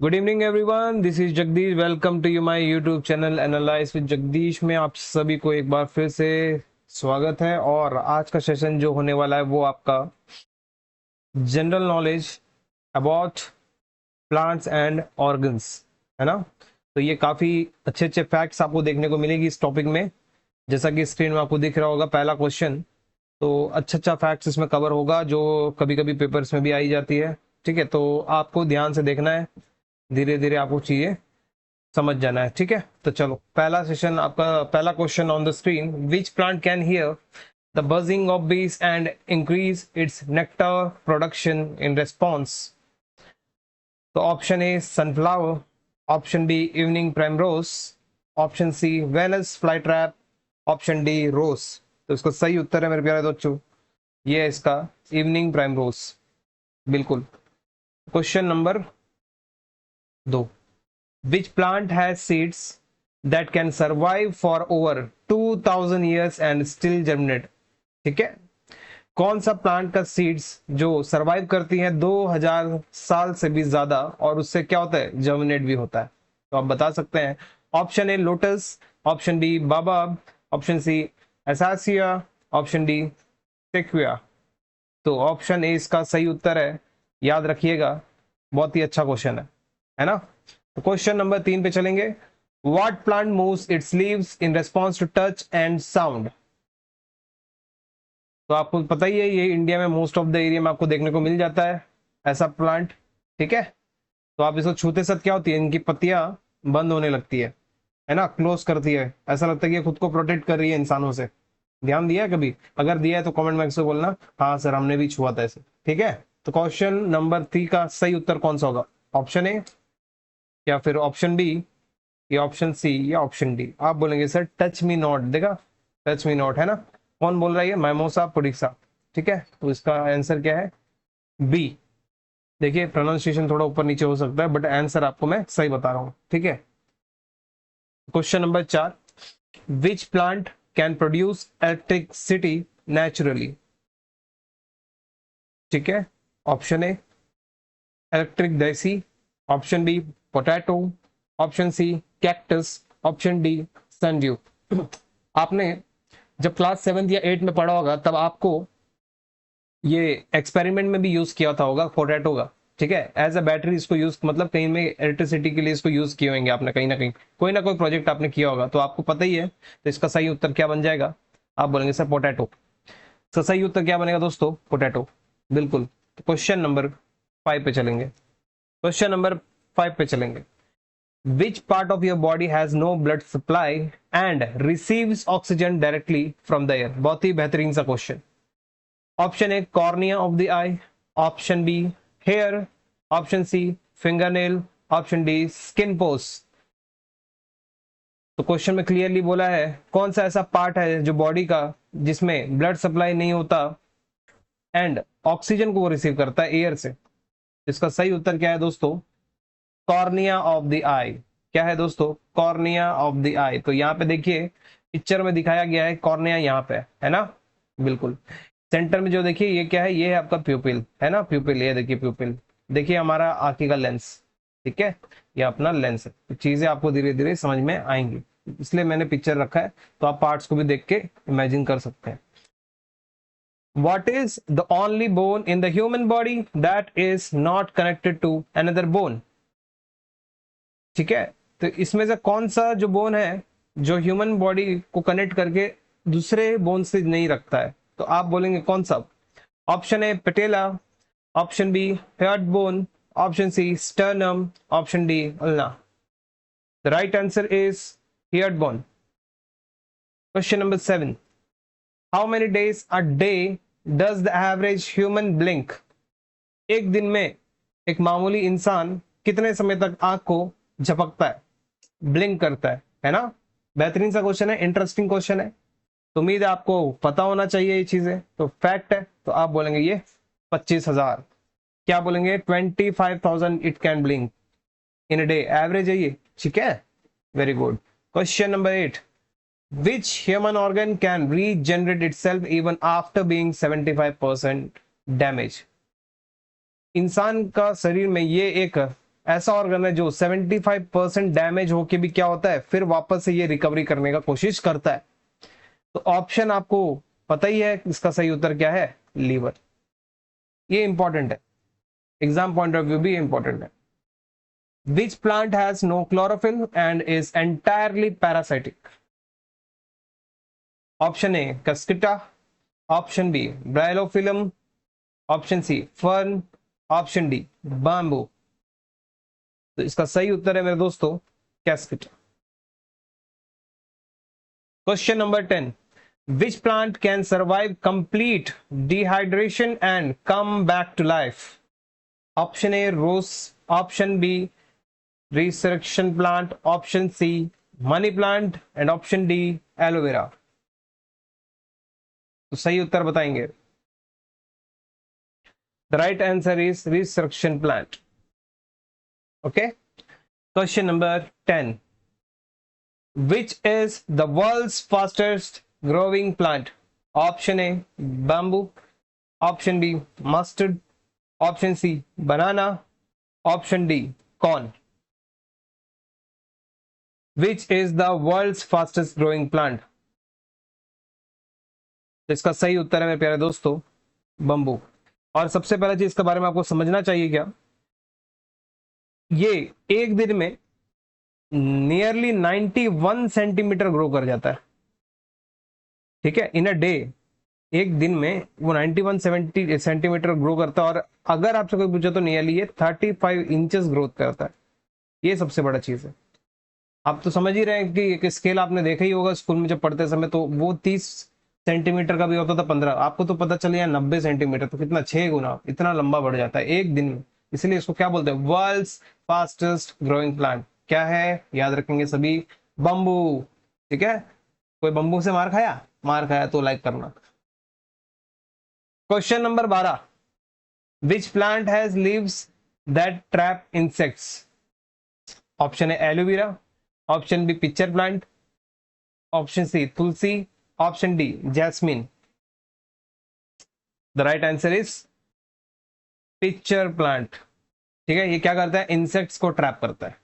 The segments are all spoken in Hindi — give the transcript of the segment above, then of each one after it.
Good evening everyone, this is Jagdish. Welcome to you my YouTube channel analyse with Jagdish में आप सभी को एक बार फिर से स्वागत है। और आज का सेशन जो होने वाला है वो आपका general knowledge about plants and organs है ना। तो ये काफी अच्छे अच्छे फैक्ट्स आपको देखने को मिलेगी इस टॉपिक में। जैसा कि स्क्रीन में आपको दिख रहा होगा पहला क्वेश्चन, तो अच्छा अच्छा फैक्ट्स इसमें कवर होगा जो कभी कभी पेपर्स में भी आई जाती है। ठीक है, तो आपको ध्यान से देखना है, धीरे धीरे आपको चीजें समझ जाना है। ठीक है, तो चलो पहला सेशन आपका, पहला question on the screen. Which plant can hear the buzzing of bees and increase its nectar production in response? तो option A sunflower, option B evening primrose, option C Venus fly trap, option D rose. तो इसका सही उत्तर है मेरे प्यारे दोस्तों, ये है इसका इवनिंग प्राइमरोज। बिल्कुल। Question number 2, which plant has seeds that can survive for over 2000 years and still germinate? ठीक है, कौन सा प्लांट का सीड्स जो सरवाइव करती हैं 2000 साल से भी ज्यादा और उससे क्या होता है, जर्मिनेट भी होता है। तो आप बता सकते हैं। Option A lotus, option B baobab, option C acacia, option D sequoia. तो ऑप्शन ए इसका सही उत्तर है, याद रखिएगा, बहुत ही अच्छा क्वेश्चन है ना। तो क्वेश्चन नंबर 3 पे चलेंगे। What plant moves its leaves in response to touch and sound? तो आपको पता ही है, ये इंडिया में मोस्ट ऑफ द एरिया में आपको देखने को मिल जाता है ऐसा प्लांट। ठीक है, तो आप इसको छूते साथ क्या होती है, इनकी पत्तियां बंद होने लगती है ना, क्लोज करती है। ऐसा लगता है कि ये खुद को प्रोटेक्ट कर रही है इंसानों से। ध्यान दिया है कभी? अगर दिया है तो कमेंट में से बोलना हाँ सर हमने भी छुआ था ऐसे। ठीक है, तो क्वेश्चन नंबर 3 का सही उत्तर कौन सा होगा? ऑप्शन ए या फिर ऑप्शन बी या ऑप्शन सी या ऑप्शन डी? आप बोलेंगे सर टच मी नॉट, देखा टच मी नॉट है ना। कौन बोल रहा है? माइमोसा पुडिक्सा। ठीक है, तो इसका आंसर क्या है? बी। देखिए प्रोनाउंसिएशन थोड़ा ऊपर नीचे हो सकता है बट आंसर आपको मैं सही बता रहा हूं। ठीक है, question number 4, which plant can produce electricity naturally? ठीक है, option A electric daisy, option B potato, option C cactus, option D sundew. आपने जब क्लास 7 या 8 में पढ़ा होगा तब आपको ये एक्सपेरिमेंट में भी यूज किया था होगा पोटैटो का। ठीक है, एज अ बैटरी इसको यूज, मतलब कहीं में इलेक्ट्रिसिटी के लिए इसको यूज किए होंगे आपने, कहीं ना कोई प्रोजेक्ट आपने किया होगा, तो आपको पता ही है। तो इसका सही उत्तर क्या बन जाएगा? आप बोलेंगे सर पोटैटो। इसका सही उत्तर क्या बनेगा दोस्तों? पोटैटो। बिल्कुल। तो क्वेश्चन नंबर 5 पे चलेंगे। क्वेश्चन नंबर 5 पे चलेंगे। Which part of your body has no blood supply and receives oxygen directly from the air? बहुत ही बेहतरीन सा question. Option A cornea of the eye, option B hair, option C fingernail, option D skin pores. तो क्वेश्चन में क्लियरली बोला है कौन सा ऐसा पार्ट है जो बॉडी का जिसमें ब्लड सप्लाई नहीं होता एंड ऑक्सीजन को वो रिसीव करता है एयर से। इसका सही उत्तर क्या है दोस्तों? कॉर्निया ऑफ द आई। क्या है दोस्तों? कॉर्निया ऑफ द आई। तो यहाँ पे देखिए पिक्चर में दिखाया गया है कॉर्निया यहाँ पे है ना। बिल्कुल सेंटर में जो देखिए ये क्या है, ये है आपका प्यूपिल है ना। प्यूपिल, ये देखिए प्यूपिल, देखिए हमारा आंखें का लेंस। ठीक है, ये अपना लेंस है। तो चीजें आपको धीरे धीरे समझ में आएंगी, इसलिए मैंने पिक्चर रखा है, तो आप पार्ट्स को भी देख के इमेजिन कर सकते हैं। What is the only bone in the human body that is not connected to another bone? ठीक है, तो इसमें से कौन सा जो बोन है जो ह्यूमन बॉडी को कनेक्ट करके दूसरे बोन से नहीं रखता है? तो आप बोलेंगे कौन सा? Option A patella, option B head bone, option C sternum, option D ulna. The right answer is head bone. Question number 7, how many days a day does the average human blink? एक दिन में एक मामूली इंसान कितने समय तक आंख को झपकता है, ब्लिंक करता है ना। बेहतरीन सा क्वेश्चन है, इंटरेस्टिंग क्वेश्चन है, तो उम्मीद है आपको पता होना चाहिए ये चीजें। तो फैक्ट है, तो आप बोलेंगे ये 25,000। क्या बोलेंगे? 25,000 it can blink in a day, average है ये। ठीक है, very good. Question number 8, which human organ can regenerate itself even after being 75% damage? इंसान का शरीर में ये एक ऐसा ऑर्गन है जो 75% डैमेज होके भी क्या होता है, फिर वापस से ये रिकवरी करने का कोशिश करता है। तो ऑप्शन आपको पता ही है इसका सही उत्तर क्या है, लीवर। ये इंपॉर्टेंट है, एग्जाम पॉइंट ऑफ व्यू भी इंपॉर्टेंट है। Which plant has no chlorophyll and is entirely parasitic? Option A cuscuta, option B bryophyllum, option C fern, option D bamboo. तो इसका सही उत्तर है मेरे दोस्तों कैस्केट। Question number 10, which plant can survive complete dehydration and come back to life? Option A rose, option B resurrection plant, option C money plant and option D aloe vera। तो सही उत्तर बताएंगे। The right answer is resurrection plant. Okay, question number 10, which is the world's fastest growing plant? Option A bamboo, option B mustard, option C banana, option D corn। Which is the world's fastest growing plant? तो इसका सही उत्तर है मेरे प्यारे दोस्तों बंबू। और सबसे पहला चीज इसके बारे में आपको समझना चाहिए क्या, ये एक दिन में नियरली 91 सेंटीमीटर ग्रो कर जाता है। ठीक है, इन अ डे, एक दिन में वो 91 सेंटीमीटर ग्रो करता है। और अगर आपसे कोई पूछे तो नियरली ये 35 इंचेस ग्रोथ करता है। ये सबसे बड़ा चीज है। आप तो समझ ही रहे हैं कि एक स्केल आपने देखा ही होगा स्कूल में जब पढ़ते समय, तो वो 30 सेंटीमीटर का भी होता था, 15। आपको तो पता चल गया 90 सेंटीमीटर, तो कितना 6 गुना इतना लंबा बढ़ जाता है एक दिन में। इसलिए इसको क्या बोलते हैं, वर्ल्ड्स फास्टेस्ट ग्रोइंग प्लांट। क्या है याद रखेंगे सभी, बम्बू। ठीक है, कोई बम्बू से मार खाया, मार खाया तो लाइक करना। Question number 12, which plant has leaves that trap insects? Option है aloe vera, option B pitcher plant, option C tulsi, option D jasmine. The right answer is pitcher plant. ठीक है, ये क्या करता है, इंसेक्ट्स को ट्रैप करता है।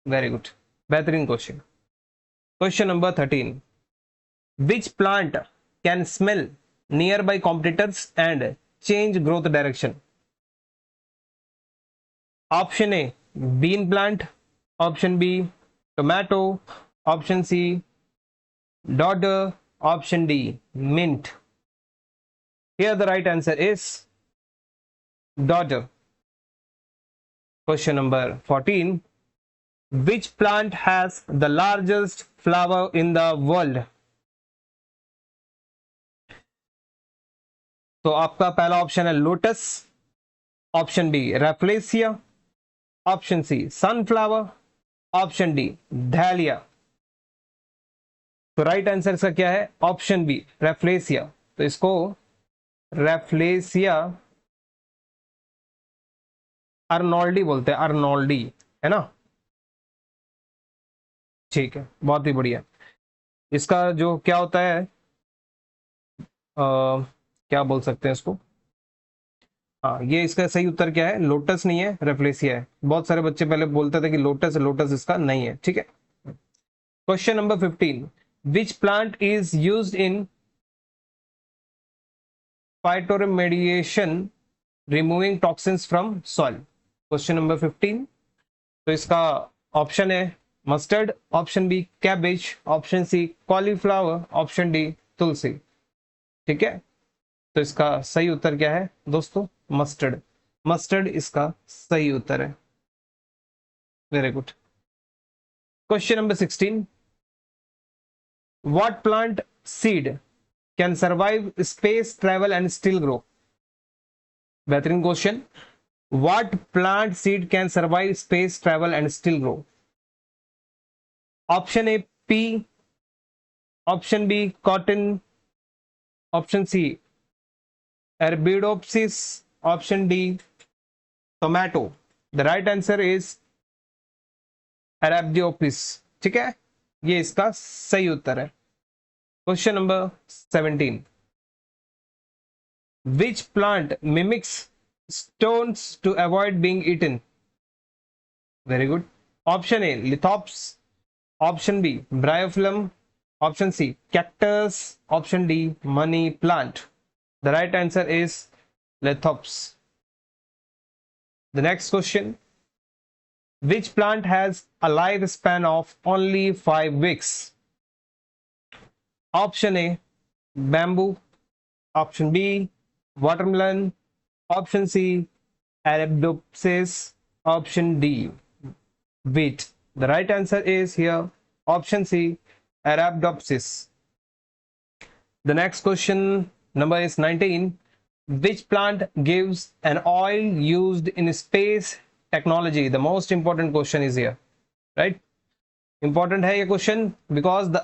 वेरी गुड, बेहतरीन question. Question number 13, which plant can smell nearby competitors and change growth direction? Option A bean plant, option B tomato, option C dodder, option D mint. Here the right answer is dodder. Question number 14, which plant has the largest flower in the world? तो आपका पहला ऑप्शन है lotus, option B rafflesia, option C sunflower, option D dahlia. तो राइट आंसर इसका क्या है, ऑप्शन बी रेफ्लेसिया। तो इसको रेफ्लेसिया अर्नोल्डी बोलते हैं, अर्नोल्डी, है ना। ठीक है, बहुत ही बढ़िया। इसका जो क्या होता है, क्या बोल सकते हैं इसको, हाँ ये इसका सही उत्तर क्या है, लोटस नहीं है, रेफ्लेसिया है। बहुत सारे बच्चे पहले बोलते थे कि लोटस है, लोटस इसका नहीं है। ठीक है, question number 15, which plant is used in phytoremediation removing toxins from soil? Question number 15, तो इसका ऑप्शन है mustard, option B cabbage, option C cauliflower, option D tulsi. ठीक है, तो इसका सही उत्तर क्या है दोस्तों, मस्टर्ड। मस्टर्ड इसका सही उत्तर है। Very good. Question number 16, what plant seed can survive space travel and still grow? बेहतरीन question. What plant seed can survive space travel and still grow? Option A pea, option B cotton, option C arabidopsis, option D tomato. The right answer is arabidopsis. ठीक है, ये इसका सही उत्तर है। Question number 17, which plant mimics stones to avoid being eaten? Very good. Option A lithops, option B bryophyllum, option C cactus, option D money plant. The right answer is lithops. The next question, which plant has a lifespan of only 5 weeks? Option A bamboo, option B watermelon, option C Arabidopsis, option D wheat. The right answer is here option C Arabidopsis. The next question number is 19. Which plant gives an oil used in space technology? The most important question is here, right? Important है ये question because the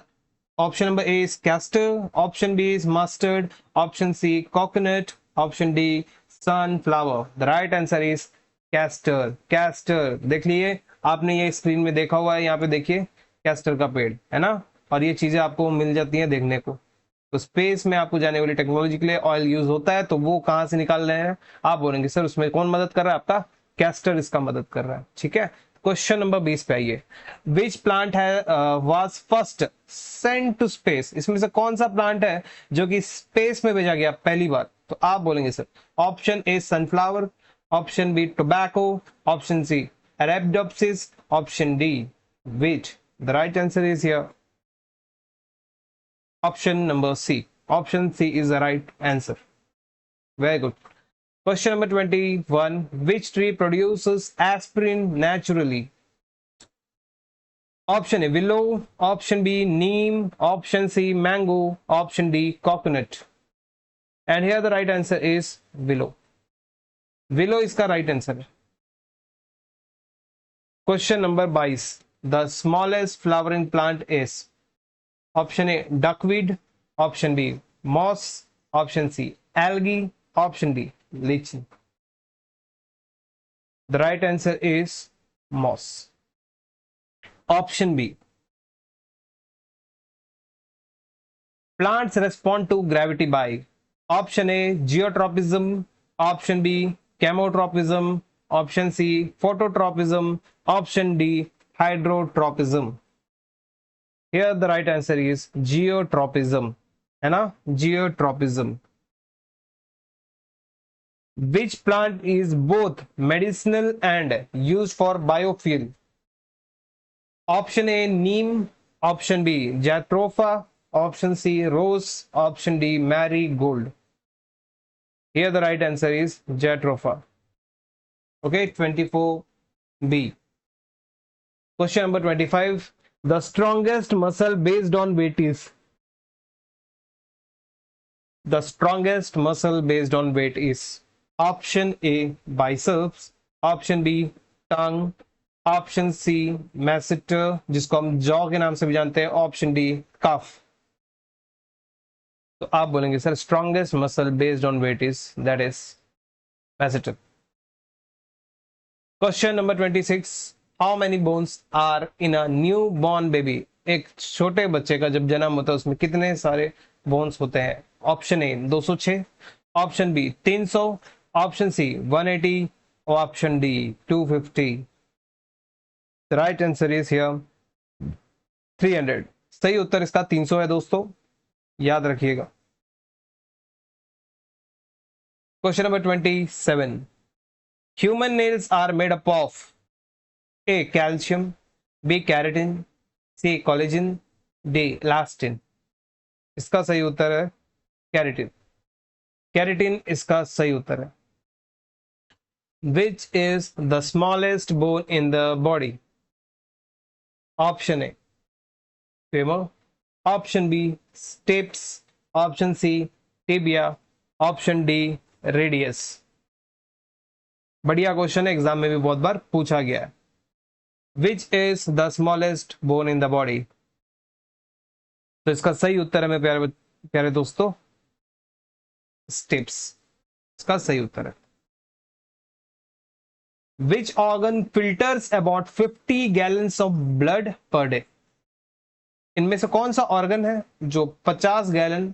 option number A is castor, option B is mustard, option C coconut, option D sunflower. The right answer is castor. Castor देख लिए आपने, ये स्क्रीन में देखा हुआ है, यहाँ पे देखिए कैस्टर का पेड़ है ना, और ये चीजें आपको मिल जाती हैं देखने को। तो स्पेस में आपको जाने वाली टेक्नोलॉजी के लिए ऑयल यूज होता है, तो वो कहाँ से निकाल रहे हैं आप बोलेंगे सर उसमें कौन मदद कर रहा है, आपका कैस्टर इसका मदद कर रहा है। ठीक है, क्वेश्चन नंबर 20 पे आइए। विच प्लांट है was first sent to space? इसमें से कौन सा प्लांट है जो कि स्पेस में भेजा गया पहली बार? तो आप बोलेंगे sir option A sunflower, option B tobacco, option C arabidopsis, option D wheat. The right answer is here option number C. Option C is the right answer. Very good. Question number 21. Which tree produces aspirin naturally? Option A willow, option B neem, option C mango, option D coconut. And here the right answer is willow. Willow is the right answer. Question number 22. The smallest flowering plant is option A duckweed, option B moss, option C algae, option D lichen. The right answer is moss. Option B. Plants respond to gravity by option A geotropism, option B chemotropism, option C phototropism, option D hydrotropism. Here the right answer is geotropism, है ना, geotropism. Which plant is both medicinal and used for biofuel? Option A neem, option B jatropha, option C rose, option D marigold. Here the right answer is jatropha. Okay, 24B. Question number 25. The strongest muscle based on weight is? The strongest muscle based on weight is option A biceps, option B tongue, option C masseter जिसको हम जॉ के नाम से भी जानते हैं, ऑप्शन डी कफ। तो आप बोलेंगे sir strongest muscle based on weight is that is masseter. Question number 26. How many bones are in a newborn baby? एक छोटे बच्चे का जब जन्म होता है उसमें कितने सारे बोन्स होते हैं? Option A 206, option B 300, option C 180, option D 250. The right answer is here 300. सही उत्तर इसका 300 है दोस्तों, याद रखिएगा। Question number 27. Human nails are made up of A calcium, B keratin, C collagen, D elastin. इसका सही उत्तर है केराटिन। केराटिन इसका सही उत्तर है। Which is the smallest bone in the body? Option A femur, option B stapes, option C tibia, option D radius. बढ़िया क्वेश्चन है, एग्जाम में भी बहुत बार पूछा गया है। Which is the smallest bone in the body? तो इसका सही उत्तर है मेरे प्यारे प्यारे दोस्तों स्टेप्स, इसका सही उत्तर है। Which organ filters about 50 gallons of blood per day? इनमें से कौन सा ऑर्गन है जो 50 गैलन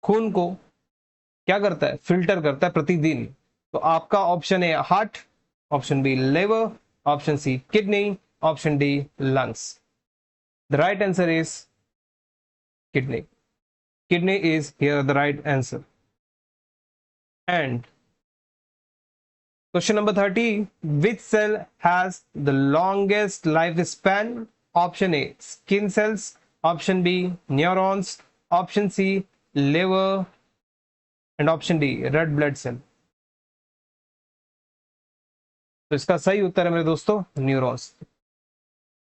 खून को क्या करता है, फिल्टर करता है प्रतिदिन? तो आपका option A heart, option B liver, option C kidney, option D lungs. The right answer is kidney. Kidney is here the right answer. And question number 30, which cell has the longest lifespan? Option A skin cells, option B neurons, option C liver, and option D red blood cell। तो इसका सही उत्तर है मेरे दोस्तों न्यूरॉन्स।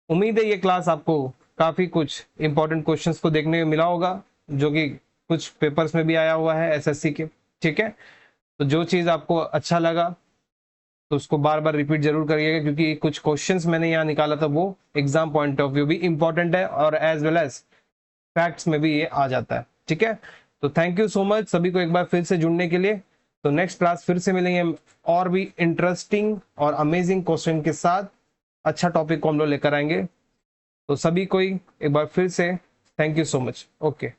उम्मीद है ये क्लास आपको काफी कुछ इंपॉर्टेंट क्वेश्चंस को देखने को मिला होगा, जो कि कुछ पेपर्स में भी आया हुआ है एसएससी के। ठीक है, तो जो चीज आपको अच्छा लगा तो उसको बार बार रिपीट जरूर करिएगा, क्योंकि कुछ क्वेश्चंस मैंने यहाँ निकाला था वो एग्जाम पॉइंट ऑफ व्यू भी इंपॉर्टेंट है और एज वेल एज फैक्ट्स में भी ये आ जाता है। ठीक है, तो थैंक यू सो मच सभी को एक बार फिर से जुड़ने के लिए। तो नेक्स्ट क्लास फिर से मिलेंगे और भी इंटरेस्टिंग और अमेजिंग क्वेश्चन के साथ। अच्छा टॉपिक को हम लोग लेकर आएंगे। तो सभी को एक बार फिर से thank you so much. Okay.